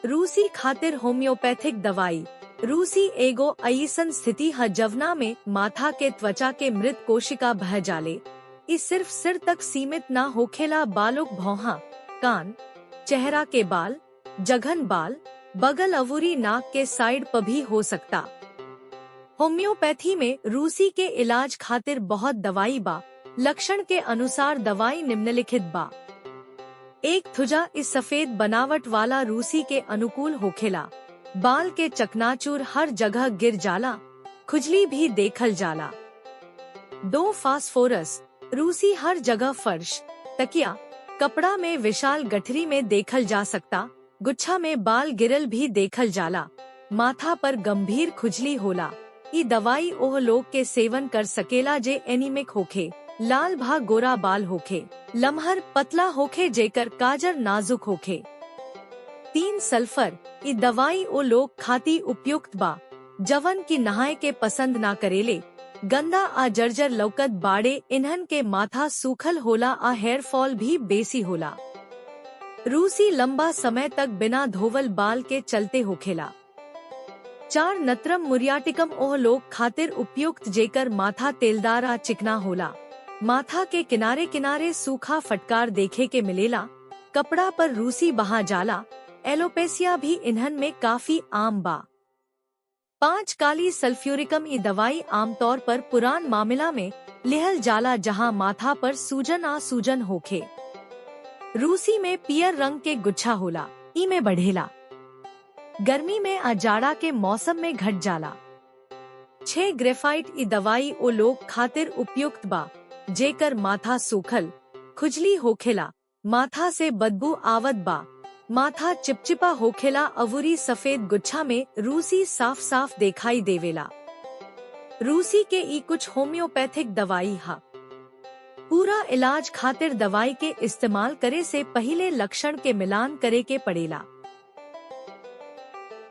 रूसी खातिर होम्योपैथिक दवाई। रूसी एगो अईसन स्थिति है जवना में माथा के त्वचा के मृत कोशिका बह जाले। इस सिर्फ सिर तक सीमित ना होखेला, बालोक भौहा, कान, चेहरा के बाल, जघन बाल, बगल अवूरी नाक के साइड पर भी हो सकता। होम्योपैथी में रूसी के इलाज खातिर बहुत दवाई बा। लक्षण के अनुसार दवाई निम्नलिखित बा। एक थुजा इस सफेद बनावट वाला रूसी के अनुकूल होखेला। बाल के चकनाचूर हर जगह गिर जाला, खुजली भी देखल जाला। 2 फास्फोरस, रूसी हर जगह फर्श, तकिया, कपड़ा में विशाल गठरी में देखल जा सकता। गुच्छा में बाल गिरल भी देखल जाला। माथा पर गंभीर खुजली होला। ई दवाई ओह लोग के सेवन कर सकेला जे एनीमिक होखे, लाल भा गोरा बाल होखे, लम्हर पतला होखे जेकर काजर नाजुक होखे। 3 सल्फर, ई दवाई ओ लोग खाती उपयुक्त बा जवन की नहाए के पसंद ना करेले। गंदा आ जर्जर लौकत बाड़े, इन्हन के माथा सूखल होला आ हेयर फॉल भी बेसी होला। रूसी लंबा समय तक बिना धोवल बाल के चलते होखेला। 4 नत्रम मुरियाटिकम ओह लोग खातिर उपयुक्त जेकर माथा तेलदार आ चिकना होला। माथा के किनारे किनारे सूखा फटकार देखे के मिलेला। कपड़ा पर रूसी बहा जाला। एलोपेसिया भी इन्हन में काफी आम बा। 5 काली सल्फ्यूरिकम, ई दवाई आमतौर पर पुरान मामला में लिहल जाला जहां माथा पर सूजन आ सूजन होखे। रूसी में पियर रंग के गुच्छा होला, ई में बढ़ेला। गर्मी में आ जाड़ा के मौसम में घट जाला। 6 ग्रेफाइट, ई दवाई ओ लोग खातिर उपयुक्त बा जेकर माथा सूखल, खुजली होखेला, माथा से बदबू आवत बा, माथा चिपचिपा होखेला। अवूरी सफेद गुच्छा में रूसी साफ साफ दिखाई देवेला। रूसी के ई कुछ होम्योपैथिक दवाई हा। पूरा इलाज खातिर दवाई के इस्तेमाल करे से पहले लक्षण के मिलान करे के पड़ेला।